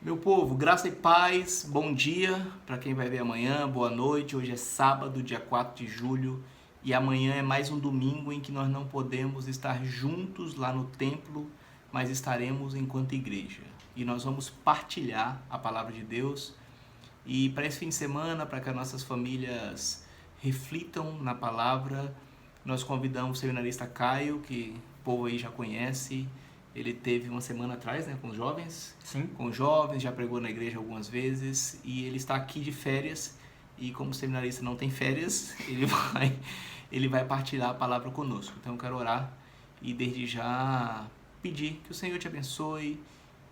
Meu povo, graça e paz, bom dia para quem vai ver amanhã, boa noite. Hoje é sábado, dia 4 de julho, e amanhã é mais um domingo em que nós não podemos estar juntos lá no templo, mas estaremos enquanto igreja. E nós vamos partilhar a palavra de Deus. E para esse fim de semana, para que as nossas famílias reflitam na palavra, nós convidamos o seminarista Caio, que o povo aí já conhece. Ele teve uma semana atrás, né, com os jovens. Sim. Com os jovens, já pregou na igreja algumas vezes. E ele está aqui de férias. E como seminarista não tem férias, ele vai partilhar a palavra conosco. Então eu quero orar e desde já pedir que o Senhor te abençoe,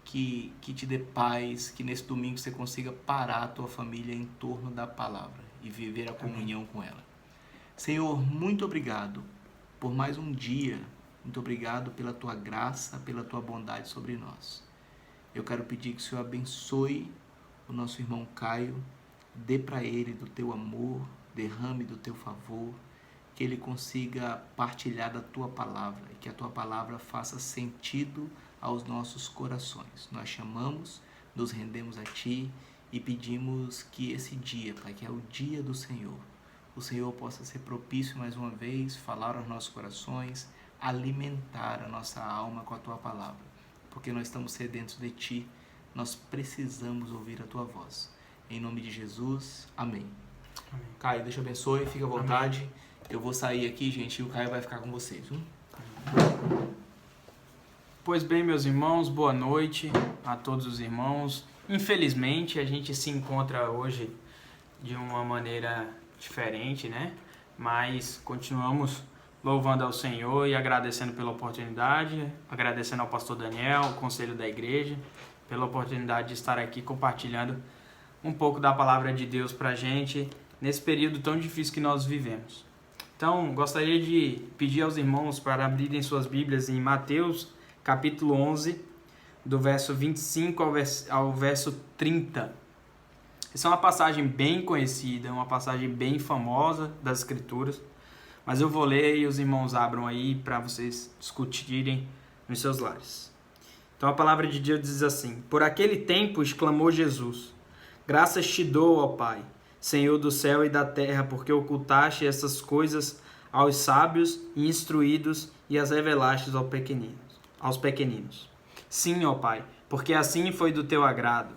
que te dê paz, que nesse domingo você consiga parar a tua família em torno da palavra e viver a comunhão com ela. Senhor, muito obrigado por mais um dia. Muito obrigado pela tua graça, pela tua bondade sobre nós. Eu quero pedir que o Senhor abençoe o nosso irmão Caio, dê para ele do teu amor, derrame do teu favor, que ele consiga partilhar da tua palavra e que a tua palavra faça sentido aos nossos corações. Nós chamamos, nos rendemos a ti e pedimos que esse dia, Pai, que é o dia do Senhor, o Senhor possa ser propício mais uma vez, falar aos nossos corações, alimentar a nossa alma com a tua palavra, porque nós estamos sedentos de ti, nós precisamos ouvir a tua voz. Em nome de Jesus, amém. Amém. Caio, Deus te abençoe, fica à vontade. Amém. Eu vou sair aqui, gente, e o Caio vai ficar com vocês. Pois bem, meus irmãos, boa noite a todos os irmãos. Infelizmente, a gente se encontra hoje de uma maneira diferente, né? Mas continuamos louvando ao Senhor e agradecendo pela oportunidade, agradecendo ao pastor Daniel, ao conselho da igreja, pela oportunidade de estar aqui compartilhando um pouco da palavra de Deus pra gente nesse período tão difícil que nós vivemos. Então, gostaria de pedir aos irmãos para abrirem suas Bíblias em Mateus, capítulo 11, do verso 25 ao verso 30. Essa é uma passagem bem conhecida, uma passagem bem famosa das Escrituras, mas eu vou ler e os irmãos abram aí para vocês discutirem nos seus lares. Então a palavra de Deus diz assim: Por aquele tempo exclamou Jesus: Graças te dou, ó Pai, Senhor do céu e da terra, porque ocultaste essas coisas aos sábios e instruídos e as revelaste aos pequeninos. Sim, ó Pai, porque assim foi do teu agrado.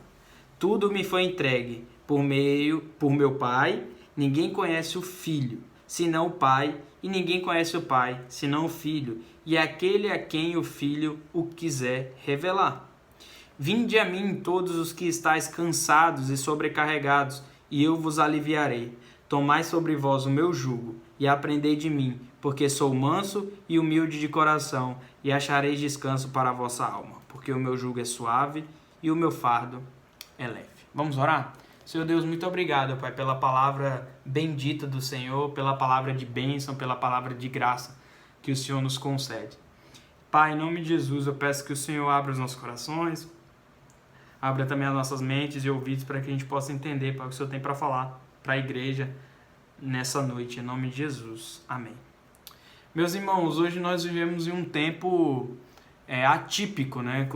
Tudo me foi entregue por meu Pai. Ninguém conhece o Filho, senão o Pai, e ninguém conhece o Pai, senão o Filho, e aquele a quem o Filho o quiser revelar. Vinde a mim todos os que estáis cansados e sobrecarregados, e eu vos aliviarei. Tomai sobre vós o meu jugo, e aprendei de mim, porque sou manso e humilde de coração, e achareis descanso para a vossa alma, porque o meu jugo é suave e o meu fardo é leve. Vamos orar? Senhor Deus, muito obrigado, Pai, pela palavra bendita do Senhor, pela palavra de bênção, pela palavra de graça que o Senhor nos concede. Pai, em nome de Jesus, eu peço que o Senhor abra os nossos corações, abra também as nossas mentes e ouvidos para que a gente possa entender, Pai, o que o Senhor tem para falar para a igreja nessa noite, em nome de Jesus. Amém. Meus irmãos, hoje nós vivemos em um tempo atípico, né?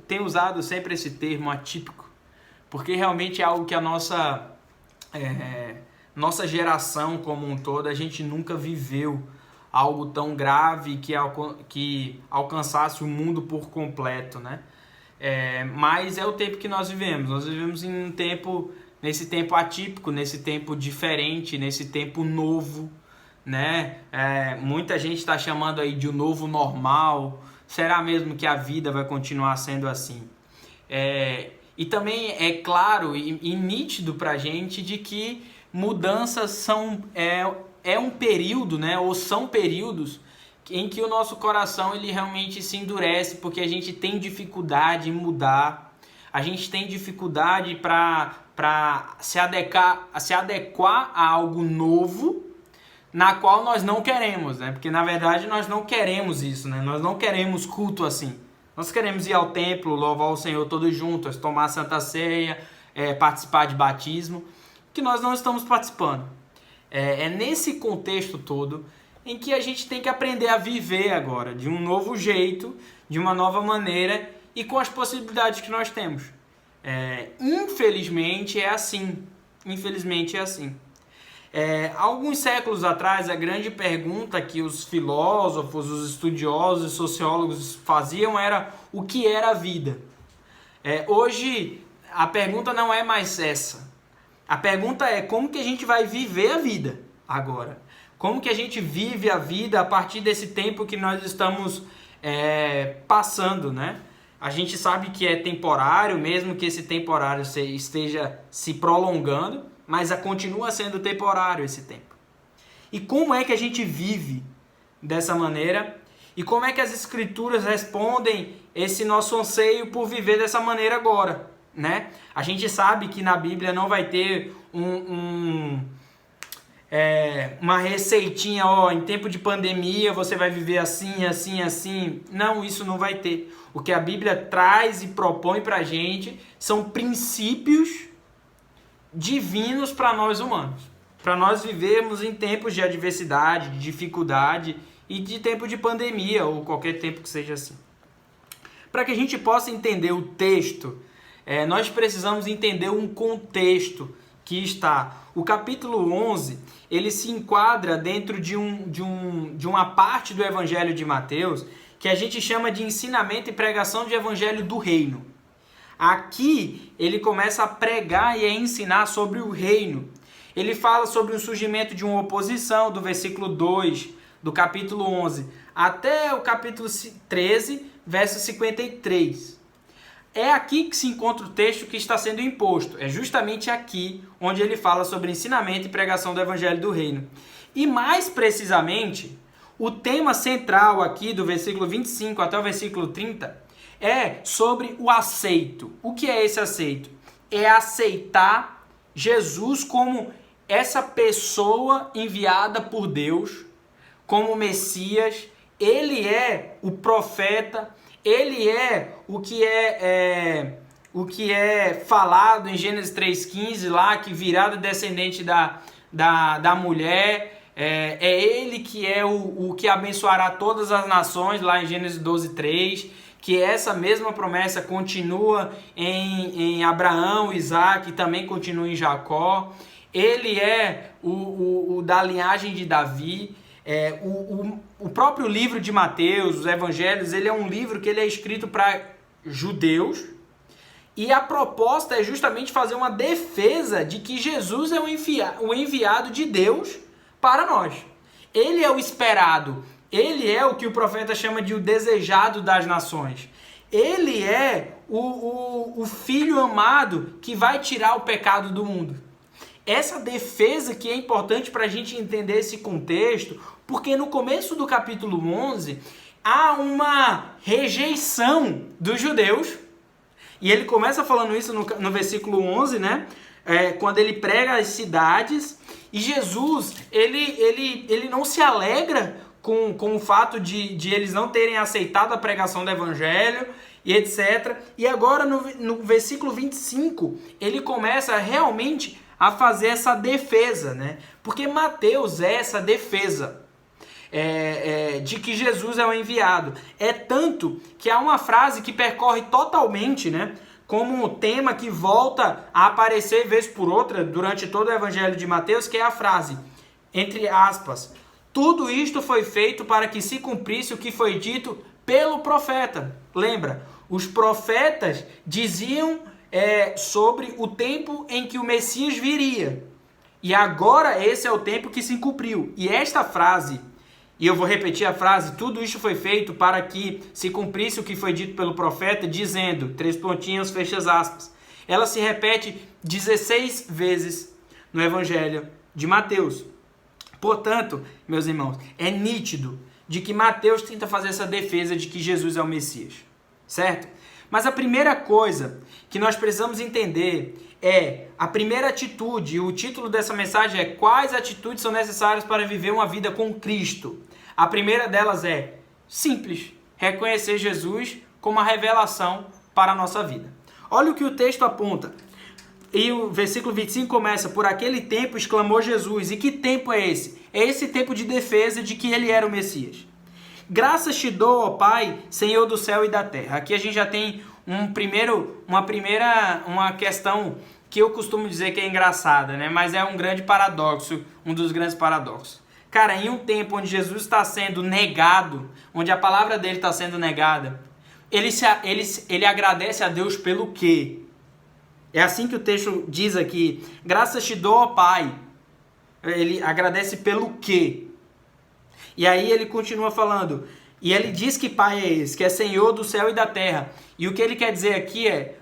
Tenho usado sempre esse termo atípico, porque realmente é algo que a nossa geração como um todo, a gente nunca viveu algo tão grave que alcançasse o mundo por completo, né? Mas é o tempo que nós vivemos. Nós vivemos nesse tempo atípico, nesse tempo diferente, nesse tempo novo, né? Muita gente está chamando aí de um novo normal. Será mesmo que a vida vai continuar sendo assim? E também é claro e nítido para a gente de que mudanças é um período, né? Ou são períodos em que o nosso coração ele realmente se endurece, porque a gente tem dificuldade em mudar, a gente tem dificuldade para se adequar a algo novo, na qual nós não queremos, né? Porque na verdade nós não queremos isso, né? Nós não queremos culto assim. Nós queremos ir ao templo, louvar o Senhor todos juntos, tomar a Santa Ceia, participar de batismo, que nós não estamos participando. É nesse contexto todo em que a gente tem que aprender a viver agora, de um novo jeito, de uma nova maneira e com as possibilidades que nós temos. Infelizmente é assim. Infelizmente é assim. Alguns séculos atrás, a grande pergunta que os filósofos, os estudiosos e sociólogos faziam era o que era a vida. Hoje, a pergunta não é mais essa. A pergunta é como que a gente vai viver a vida agora. Como que a gente vive a vida a partir desse tempo que nós estamos passando, né? A gente sabe que é temporário, mesmo que esse temporário esteja se prolongando, mas continua sendo temporário esse tempo. E como é que a gente vive dessa maneira? E como é que as Escrituras respondem esse nosso anseio por viver dessa maneira agora, né? A gente sabe que na Bíblia não vai ter uma receitinha, em tempo de pandemia você vai viver assim, assim, assim. Não, isso não vai ter. O que a Bíblia traz e propõe pra gente são princípios divinos para nós humanos. Para nós vivermos em tempos de adversidade, de dificuldade e de tempo de pandemia ou qualquer tempo que seja assim. Para que a gente possa entender o texto, nós precisamos entender um contexto que está... O capítulo 11, ele se enquadra dentro de uma parte do Evangelho de Mateus que a gente chama de ensinamento e pregação de Evangelho do Reino. Aqui ele começa a pregar e a ensinar sobre o reino. Ele fala sobre o surgimento de uma oposição, do versículo 2 do capítulo 11 até o capítulo 13, verso 53. É aqui que se encontra o texto que está sendo imposto. É justamente aqui onde ele fala sobre ensinamento e pregação do Evangelho do Reino. E mais precisamente, o tema central aqui do versículo 25 até o versículo 30 é sobre o aceito. O que é esse aceito? É aceitar Jesus como essa pessoa enviada por Deus, como Messias. Ele é o profeta, ele é o que é falado em Gênesis 3,15 lá, que virá do descendente da mulher. É ele que é o que abençoará todas as nações, lá em Gênesis 12,3. Que essa mesma promessa continua em Abraão, Isaac e também continua em Jacó. Ele é o da linhagem de Davi. O próprio livro de Mateus, os evangelhos, ele é um livro que ele é escrito para judeus. E a proposta é justamente fazer uma defesa de que Jesus é o enviado de Deus para nós. Ele é o esperado. Ele é o que o profeta chama de o desejado das nações. Ele é o filho amado que vai tirar o pecado do mundo. Essa defesa que é importante para a gente entender esse contexto, porque no começo do capítulo 11 há uma rejeição dos judeus. E ele começa falando isso no versículo 11, né? Quando ele prega as cidades. E Jesus, ele não se alegra com o fato de eles não terem aceitado a pregação do evangelho e etc. E agora no versículo 25, ele começa realmente a fazer essa defesa, né? Porque Mateus é essa defesa de que Jesus é o enviado. É tanto que há uma frase que percorre totalmente, né? Como um tema que volta a aparecer vez por outra durante todo o evangelho de Mateus, que é a frase, entre aspas, tudo isto foi feito para que se cumprisse o que foi dito pelo profeta. Lembra? Os profetas diziam sobre o tempo em que o Messias viria. E agora esse é o tempo que se cumpriu. E esta frase, e eu vou repetir a frase, tudo isto foi feito para que se cumprisse o que foi dito pelo profeta, dizendo, 3 pontinhos, fechas aspas. Ela se repete 16 vezes no Evangelho de Mateus. Portanto, meus irmãos, é nítido de que Mateus tenta fazer essa defesa de que Jesus é o Messias, certo? Mas a primeira coisa que nós precisamos entender a primeira atitude, e o título dessa mensagem é quais atitudes são necessárias para viver uma vida com Cristo. A primeira delas é simples, reconhecer Jesus como a revelação para a nossa vida. Olha o que o texto aponta. E o versículo 25 começa, por aquele tempo exclamou Jesus. E que tempo é esse? É esse tempo de defesa de que ele era o Messias. Graças te dou, ó Pai, Senhor do céu e da terra. Aqui a gente já tem uma questão que eu costumo dizer que é engraçada, né? Mas é um grande paradoxo, um dos grandes paradoxos. Cara, em um tempo onde Jesus está sendo negado, onde a palavra dele está sendo negada, ele agradece a Deus pelo quê? É assim que o texto diz aqui: graças te dou, ó Pai. Ele agradece pelo quê? E aí ele continua falando, e ele diz que Pai é esse, que é Senhor do céu e da terra. E o que ele quer dizer aqui é: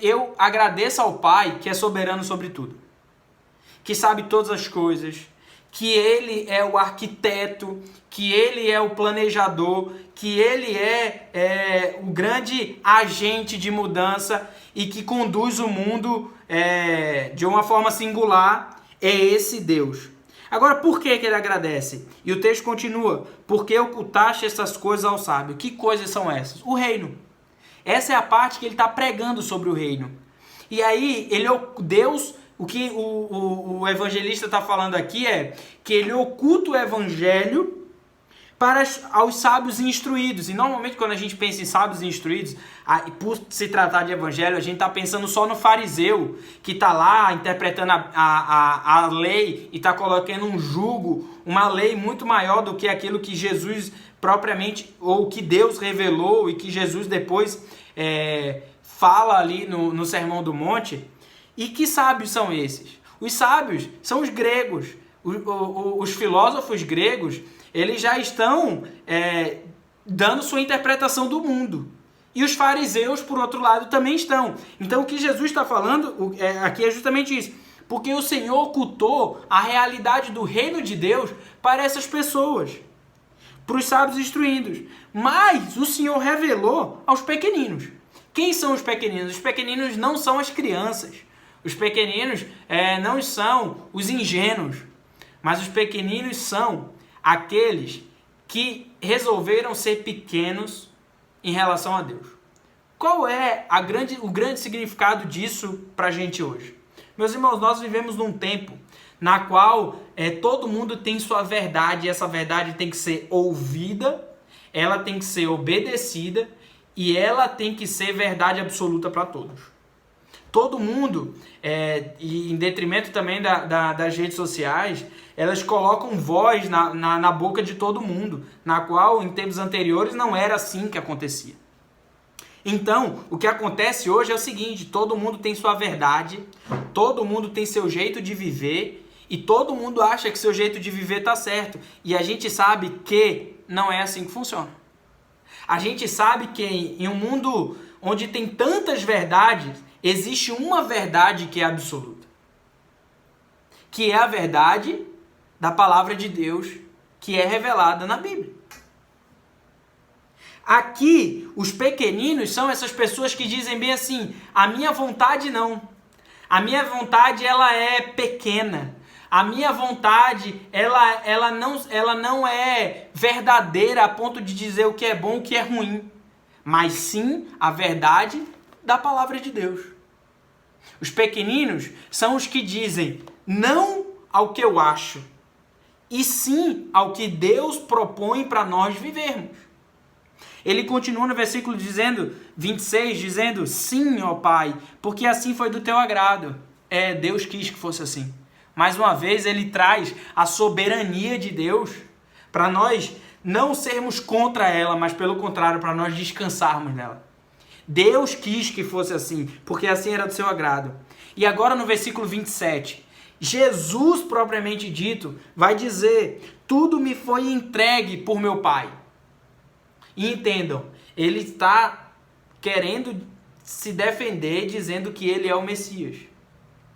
eu agradeço ao Pai que é soberano sobre tudo, que sabe todas as coisas, que Ele é o arquiteto, que Ele é o planejador, que Ele é o grande agente de mudança e que conduz o mundo de uma forma singular. É esse Deus. Agora, por que ele agradece? E o texto continua: porque ocultaste essas coisas ao sábio. Que coisas são essas? O reino. Essa é a parte que ele está pregando sobre o reino. E aí, ele é o Deus. O que o evangelista está falando aqui é que ele oculta o evangelho para aos sábios instruídos. E normalmente quando a gente pensa em sábios instruídos, por se tratar de evangelho, a gente está pensando só no fariseu, que está lá interpretando a lei e está colocando um jugo, uma lei muito maior do que aquilo que Jesus propriamente, ou que Deus revelou e que Jesus depois fala ali no Sermão do Monte. E que sábios são esses? Os sábios são os gregos. Os filósofos gregos, eles já estão dando sua interpretação do mundo. E os fariseus, por outro lado, também estão. Então, o que Jesus está falando aqui é justamente isso. Porque o Senhor ocultou a realidade do reino de Deus para essas pessoas, para os sábios instruídos. Mas o Senhor revelou aos pequeninos. Quem são os pequeninos? Os pequeninos não são as crianças. Os pequeninos não são os ingênuos. Mas os pequeninos são aqueles que resolveram ser pequenos em relação a Deus. Qual é o grande significado disso para a gente hoje? Meus irmãos, nós vivemos num tempo na qual todo mundo tem sua verdade, e essa verdade tem que ser ouvida, ela tem que ser obedecida e ela tem que ser verdade absoluta para todos. Todo mundo, e em detrimento também das redes sociais, elas colocam voz na boca de todo mundo, na qual em tempos anteriores não era assim que acontecia. Então, o que acontece hoje é o seguinte: todo mundo tem sua verdade, todo mundo tem seu jeito de viver e todo mundo acha que seu jeito de viver está certo. E a gente sabe que não é assim que funciona. A gente sabe que em um mundo onde tem tantas verdades, existe uma verdade que é absoluta, que é a verdade da palavra de Deus, que é revelada na Bíblia. Aqui, os pequeninos são essas pessoas que dizem bem assim: a minha vontade não. A minha vontade, ela é pequena. A minha vontade, ela não é verdadeira a ponto de dizer o que é bom e o que é ruim. Mas sim a verdade da palavra de Deus. Os pequeninos são os que dizem não ao que eu acho, e sim ao que Deus propõe para nós vivermos. Ele continua no versículo 26, dizendo: sim, ó Pai, porque assim foi do teu agrado. Deus quis que fosse assim. Mais uma vez, ele traz a soberania de Deus para nós não sermos contra ela, mas pelo contrário, para nós descansarmos nela. Deus quis que fosse assim, porque assim era do seu agrado. E agora no versículo 27, Jesus propriamente dito vai dizer: tudo me foi entregue por meu Pai. E entendam, ele está querendo se defender dizendo que ele é o Messias,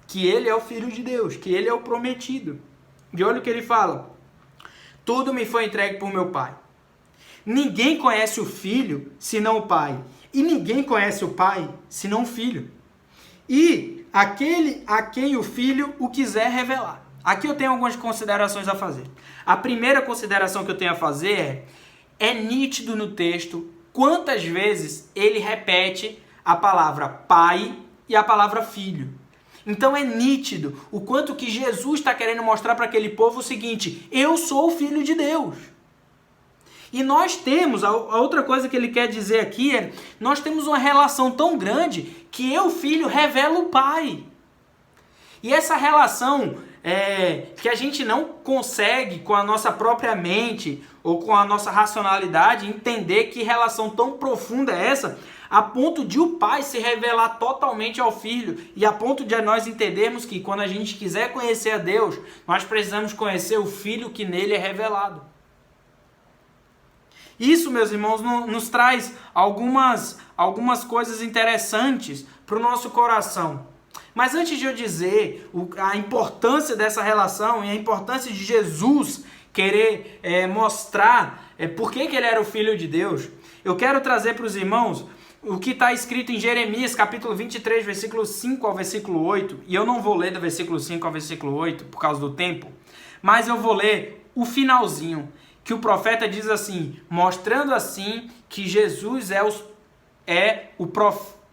que ele é o Filho de Deus, que ele é o prometido. E olha o que ele fala: tudo me foi entregue por meu Pai. Ninguém conhece o Filho senão o Pai, e ninguém conhece o Pai senão o Filho, e aquele a quem o Filho o quiser revelar. Aqui eu tenho algumas considerações a fazer. A primeira consideração que eu tenho a fazer é nítido no texto quantas vezes ele repete a palavra Pai e a palavra Filho. Então é nítido o quanto que Jesus está querendo mostrar para aquele povo o seguinte: eu sou o Filho de Deus. E nós temos, a outra coisa que ele quer dizer aqui é, nós temos uma relação tão grande que eu, filho, revelo o Pai. E essa relação que a gente não consegue com a nossa própria mente ou com a nossa racionalidade entender que relação tão profunda é essa, a ponto de o Pai se revelar totalmente ao Filho e a ponto de nós entendermos que quando a gente quiser conhecer a Deus, nós precisamos conhecer o Filho que nele é revelado. Isso, meus irmãos, nos traz algumas coisas interessantes para o nosso coração. Mas antes de eu dizer a importância dessa relação e a importância de Jesus querer mostrar por que ele era o Filho de Deus, eu quero trazer para os irmãos o que está escrito em Jeremias, capítulo 23, versículo 5 ao versículo 8. E eu não vou ler do versículo 5 ao versículo 8 por causa do tempo, mas eu vou ler o finalzinho, que o profeta diz assim, mostrando assim que Jesus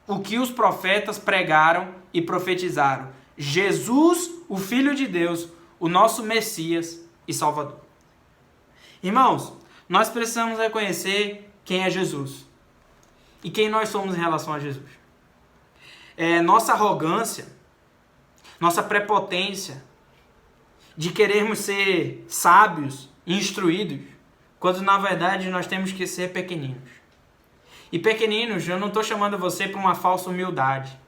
o que os profetas pregaram e profetizaram. Jesus, o Filho de Deus, o nosso Messias e Salvador. Irmãos, nós precisamos reconhecer quem é Jesus e quem nós somos em relação a Jesus. Nossa arrogância, nossa prepotência de querermos ser sábios, instruídos, quando na verdade nós temos que ser pequeninos. E pequeninos, eu não estou chamando você para uma falsa humildade.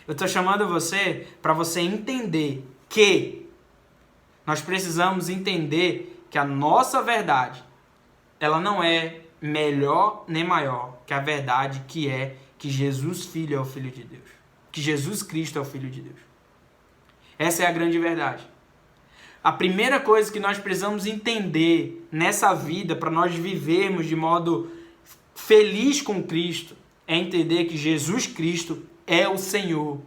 Eu estou chamando você para você entender que nós precisamos entender que a nossa verdade, ela não é melhor nem maior que a verdade que é que Jesus Filho é o Filho de Deus. Que Jesus Cristo é o Filho de Deus. Essa é a grande verdade. A primeira coisa que nós precisamos entender nessa vida, para nós vivermos de modo feliz com Cristo, é entender que Jesus Cristo é o Senhor.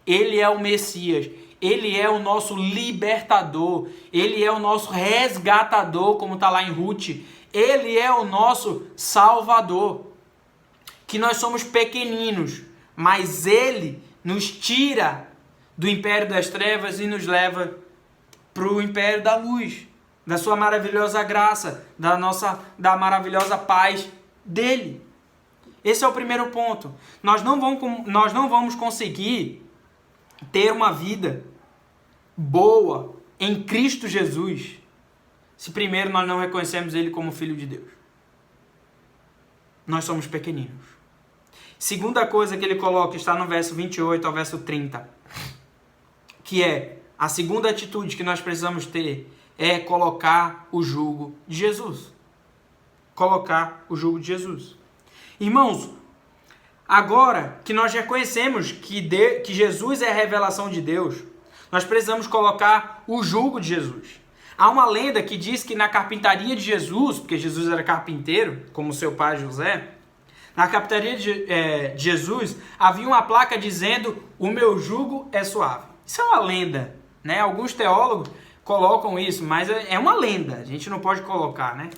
Ele é o Messias. Ele é o nosso libertador. Ele é o nosso resgatador, como está lá em Ruth. Ele é o nosso Salvador. Que nós somos pequeninos, mas Ele nos tira do império das trevas e nos leva para o império da luz, da sua maravilhosa graça, da maravilhosa paz dele. Esse é o primeiro ponto. Nós não vamos conseguir ter uma vida boa em Cristo Jesus se primeiro nós não reconhecemos Ele como Filho de Deus. Nós somos pequeninos. Segunda coisa que ele coloca está no verso 28 ao verso 30, que é a segunda atitude que nós precisamos ter é colocar o jugo de Jesus. Colocar o jugo de Jesus. Irmãos, agora que nós reconhecemos que Jesus é a revelação de Deus, nós precisamos colocar o jugo de Jesus. Há uma lenda que diz que na carpintaria de Jesus, porque Jesus era carpinteiro, como seu pai José, na carpintaria de Jesus havia uma placa dizendo: o meu jugo é suave. Isso é uma lenda, né? Alguns teólogos colocam isso, mas é uma lenda, a gente não pode colocar, né?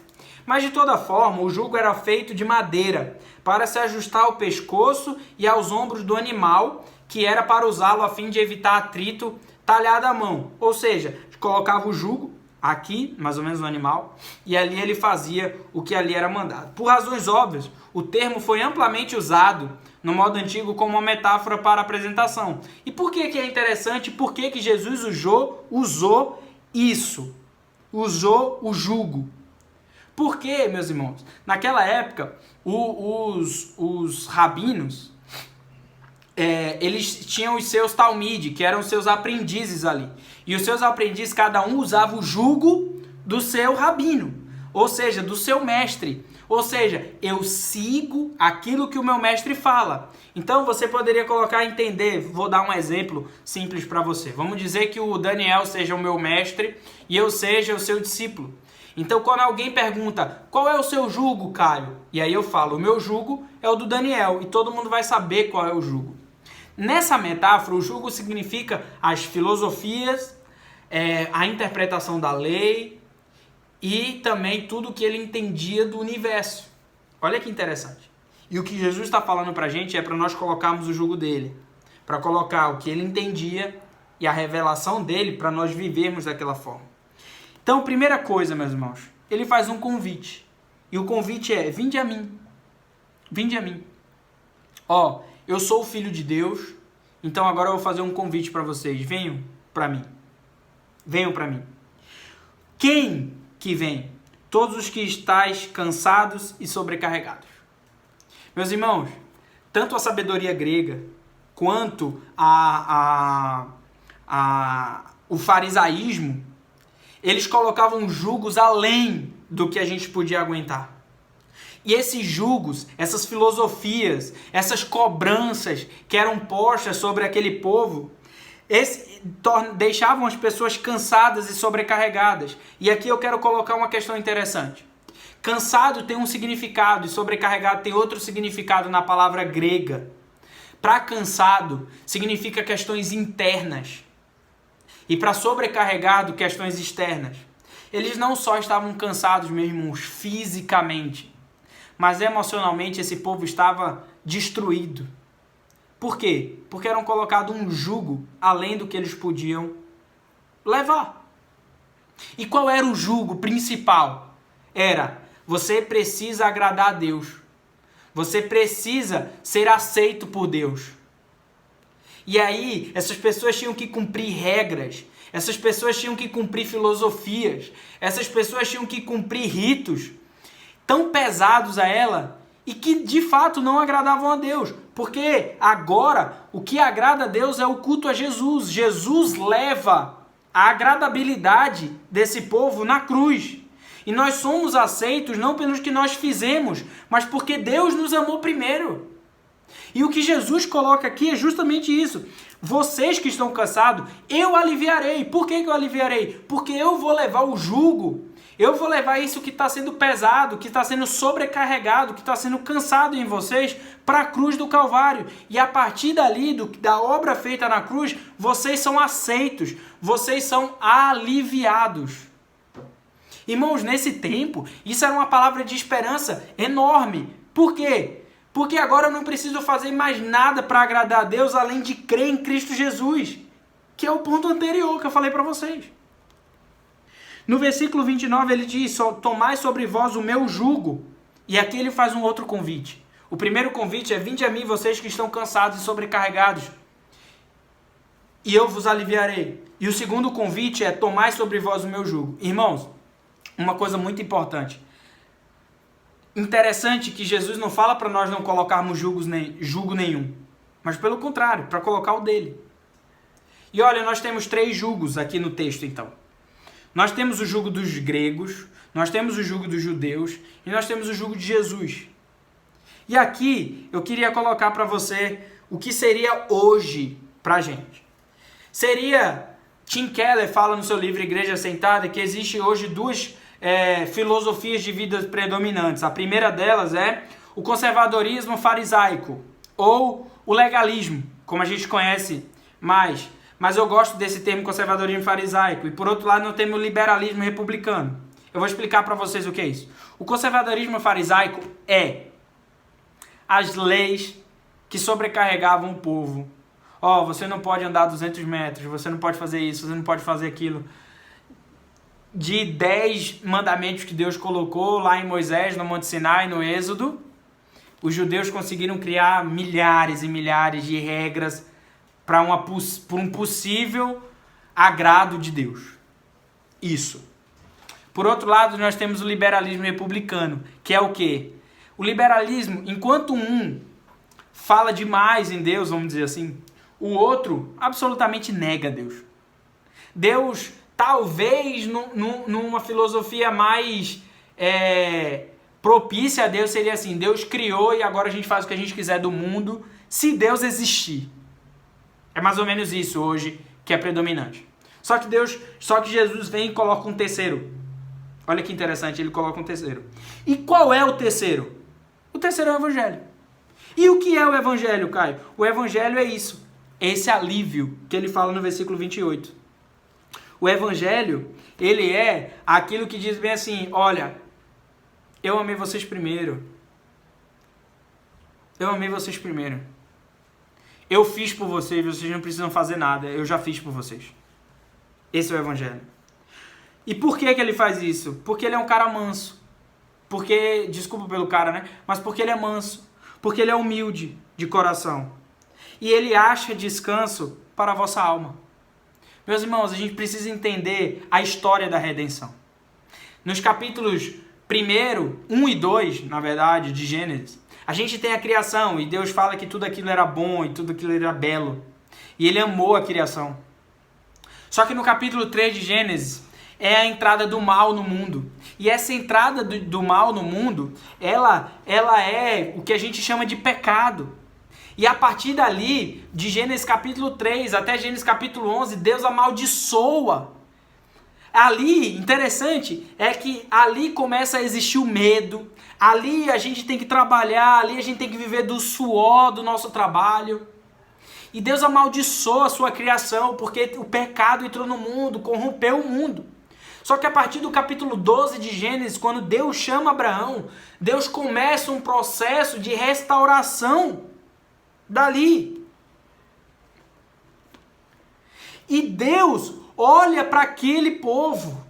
Mas de toda forma, o jugo era feito de madeira para se ajustar ao pescoço e aos ombros do animal, que era para usá-lo a fim de evitar atrito talhado à mão. Ou seja, colocava o jugo aqui, mais ou menos no animal, e ali ele fazia o que ali era mandado. Por razões óbvias, o termo foi amplamente usado no modo antigo como uma metáfora para a apresentação. E por que é interessante? Por que Jesus usou isso? Usou o jugo. Porque, meus irmãos, naquela época, os rabinos, eles tinham os seus talmide, que eram os seus aprendizes ali. E os seus aprendizes, cada um usava o jugo do seu rabino, ou seja, do seu mestre. Ou seja, eu sigo aquilo que o meu mestre fala. Então você poderia colocar, entender, vou dar um exemplo simples para você. Vamos dizer que o Daniel seja o meu mestre e eu seja o seu discípulo. Então quando alguém pergunta, qual é o seu jugo, Caio? E aí eu falo, o meu jugo é o do Daniel, e todo mundo vai saber qual é o jugo. Nessa metáfora, o jugo significa as filosofias, a interpretação da lei e também tudo que ele entendia do universo. Olha que interessante. E o que Jesus está falando para a gente é para nós colocarmos o jugo dele, para colocar o que ele entendia e a revelação dele para nós vivermos daquela forma. Então, primeira coisa, meus irmãos, ele faz um convite. E o convite é: vinde a mim. Vinde a mim. Ó, eu sou o Filho de Deus, então agora eu vou fazer um convite para vocês. Venham para mim. Venham para mim. Quem que vem? Todos os que estáis cansados e sobrecarregados. Meus irmãos, tanto a sabedoria grega quanto o farisaísmo, eles colocavam julgos além do que a gente podia aguentar. E esses julgos, essas filosofias, essas cobranças que eram postas sobre aquele povo, deixavam as pessoas cansadas e sobrecarregadas. E aqui eu quero colocar uma questão interessante. Cansado tem um significado e sobrecarregado tem outro significado na palavra grega. Para cansado significa questões internas. E para sobrecarregado, questões externas. Eles não só estavam cansados, meus irmãos, fisicamente, mas emocionalmente esse povo estava destruído. Por quê? Porque eram colocado um jugo além do que eles podiam levar. E qual era o jugo principal? Era: você precisa agradar a Deus. Você precisa ser aceito por Deus. E aí, essas pessoas tinham que cumprir regras. Essas pessoas tinham que cumprir filosofias. Essas pessoas tinham que cumprir ritos tão pesados a ela e que de fato não agradavam a Deus. Porque agora o que agrada a Deus é o culto a Jesus. Jesus leva a agradabilidade desse povo na cruz. E nós somos aceitos não pelos que nós fizemos, mas porque Deus nos amou primeiro. E o que Jesus coloca aqui é justamente isso. Vocês que estão cansados, eu aliviarei. Por que eu aliviarei? Porque eu vou levar o jugo. Eu vou levar isso que está sendo pesado, que está sendo sobrecarregado, que está sendo cansado em vocês, para a cruz do Calvário. E a partir dali, da obra feita na cruz, vocês são aceitos, vocês são aliviados. Irmãos, nesse tempo, isso era uma palavra de esperança enorme. Por quê? Porque agora eu não preciso fazer mais nada para agradar a Deus, além de crer em Cristo Jesus, que é o ponto anterior que eu falei para vocês. No versículo 29 ele diz: tomai sobre vós o meu jugo. E aqui ele faz um outro convite. O primeiro convite é: vinde a mim vocês que estão cansados e sobrecarregados, e eu vos aliviarei. E o segundo convite é: tomai sobre vós o meu jugo. Irmãos, uma coisa muito importante. Interessante que Jesus não fala para nós não colocarmos jugo nenhum, mas pelo contrário, para colocar o dele. E olha, nós temos 3 jugos aqui no texto então. Nós temos o jugo dos gregos, nós temos o jugo dos judeus e nós temos o jugo de Jesus. E aqui eu queria colocar para você o que seria hoje para a gente. Tim Keller fala no seu livro Igreja Sentada que existe hoje 2 filosofias de vida predominantes. A primeira delas é o conservadorismo farisaico ou o legalismo, como a gente conhece mais. Mas eu gosto desse termo conservadorismo farisaico. E por outro lado, nós temos o liberalismo republicano. Eu vou explicar para vocês o que é isso. O conservadorismo farisaico é as leis que sobrecarregavam o povo. Você não pode andar 200 metros, você não pode fazer isso, você não pode fazer aquilo. De 10 mandamentos que Deus colocou lá em Moisés, no Monte Sinai, no Êxodo, os judeus conseguiram criar milhares e milhares de regras para um possível agrado de Deus. Isso. Por outro lado, nós temos o liberalismo republicano, que é o quê? O liberalismo, enquanto um fala demais em Deus, vamos dizer assim, o outro absolutamente nega Deus. Deus, talvez, numa filosofia mais propícia a Deus, seria assim: Deus criou e agora a gente faz o que a gente quiser do mundo, se Deus existir. É mais ou menos isso hoje que é predominante. Só que Jesus vem e coloca um terceiro. Olha que interessante, ele coloca um terceiro. E qual é o terceiro? O terceiro é o Evangelho. E o que é o Evangelho, Caio? O Evangelho é isso. Esse alívio que ele fala no versículo 28. O Evangelho, ele é aquilo que diz bem assim: olha, eu amei vocês primeiro. Eu amei vocês primeiro. Eu fiz por vocês não precisam fazer nada. Eu já fiz por vocês. Esse é o Evangelho. E por que ele faz isso? Porque ele é um cara manso. porque, desculpa pelo cara, né? Mas porque ele é manso, porque ele é humilde de coração. E ele acha descanso para a vossa alma. Meus irmãos, a gente precisa entender a história da redenção. Nos capítulos 1 e 2, na verdade, de Gênesis, a gente tem a criação e Deus fala que tudo aquilo era bom e tudo aquilo era belo. E ele amou a criação. Só que no capítulo 3 de Gênesis é a entrada do mal no mundo. E essa entrada do mal no mundo, ela é o que a gente chama de pecado. E a partir dali, de Gênesis capítulo 3 até Gênesis capítulo 11, Deus amaldiçoa. Ali, interessante, é que ali começa a existir o medo, ali a gente tem que trabalhar, ali a gente tem que viver do suor do nosso trabalho. E Deus amaldiçoa a sua criação, porque o pecado entrou no mundo, corrompeu o mundo. Só que a partir do capítulo 12 de Gênesis, quando Deus chama Abraão, Deus começa um processo de restauração dali. E Deus olha para aquele povo,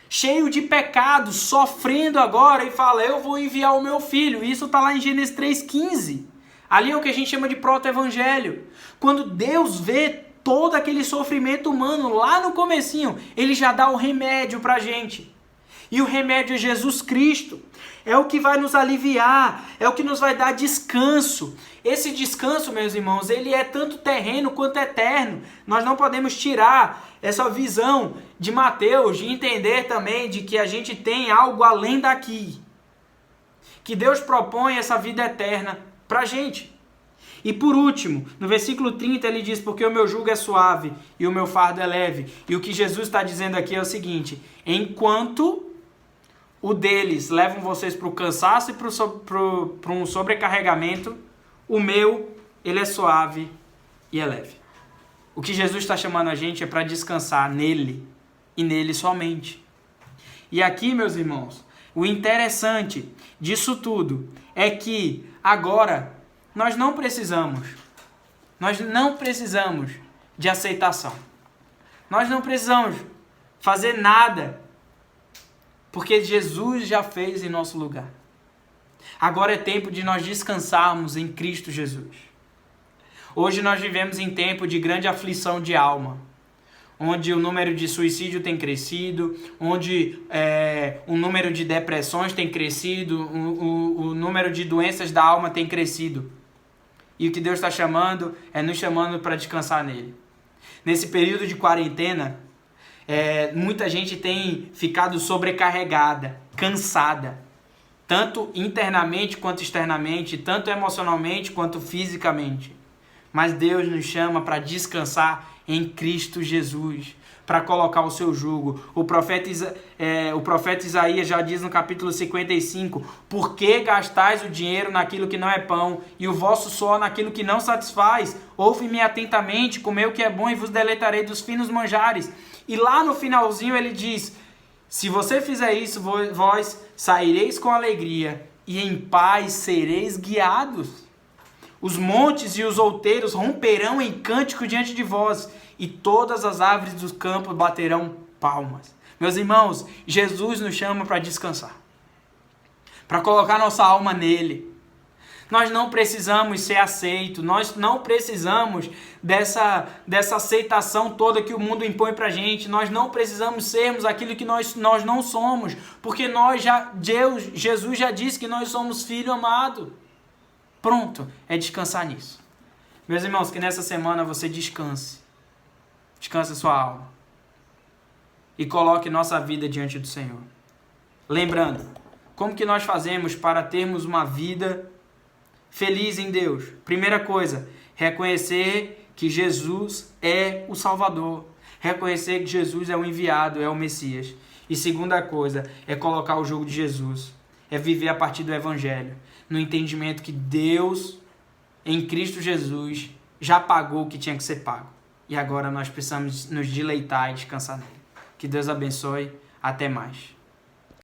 cheio de pecados, sofrendo agora, e fala, eu vou enviar o meu filho. Isso está lá em Gênesis 3,15. Ali é o que a gente chama de proto-evangelho. Quando Deus vê todo aquele sofrimento humano lá no comecinho, ele já dá o remédio para a gente. E o remédio é Jesus Cristo. É o que vai nos aliviar, é o que nos vai dar descanso. Esse descanso, meus irmãos, ele é tanto terreno quanto eterno. Nós não podemos tirar essa visão de Mateus, de entender também de que a gente tem algo além daqui. Que Deus propõe essa vida eterna para a gente. E por último, no versículo 30 ele diz, porque o meu jugo é suave e o meu fardo é leve. E o que Jesus está dizendo aqui é o seguinte, enquanto o deles levam vocês para o cansaço e para um sobrecarregamento, o meu, ele é suave e é leve. O que Jesus está chamando a gente é para descansar nele e nele somente. E aqui, meus irmãos, o interessante disso tudo é que agora nós não precisamos de aceitação. Nós não precisamos fazer nada, porque Jesus já fez em nosso lugar. Agora é tempo de nós descansarmos em Cristo Jesus. Hoje nós vivemos em tempo de grande aflição de alma, onde o número de suicídio tem crescido, onde o número de depressões tem crescido, o número de doenças da alma tem crescido. E o que Deus está chamando é nos chamando para descansar nele. Nesse período de quarentena, muita gente tem ficado sobrecarregada, cansada, tanto internamente quanto externamente, tanto emocionalmente quanto fisicamente. Mas Deus nos chama para descansar em Cristo Jesus, para colocar o seu jugo. O profeta Isaías já diz no capítulo 55, por que gastais o dinheiro naquilo que não é pão, e o vosso suor naquilo que não satisfaz? Ouve-me atentamente, comei o que é bom e vos deleitarei dos finos manjares. E lá no finalzinho ele diz, se você fizer isso, vós saireis com alegria, e em paz sereis guiados. Os montes e os outeiros romperão em cântico diante de vós, e todas as árvores dos campos baterão palmas. Meus irmãos, Jesus nos chama para descansar, para colocar nossa alma nele. Nós não precisamos ser aceitos, nós não precisamos dessa aceitação toda que o mundo impõe para a gente. Nós não precisamos sermos aquilo que nós não somos, porque Jesus já disse que nós somos filho amado. Pronto, é descansar nisso. Meus irmãos, que nessa semana você descanse a sua alma e coloque nossa vida diante do Senhor. Lembrando, como que nós fazemos para termos uma vida feliz em Deus? Primeira coisa, reconhecer que Jesus é o Salvador. Reconhecer que Jesus é o enviado, é o Messias. E segunda coisa, é colocar o jugo de Jesus. É viver a partir do Evangelho. No entendimento que Deus, em Cristo Jesus, já pagou o que tinha que ser pago. E agora nós precisamos nos deleitar e descansar nele. Que Deus abençoe. Até mais.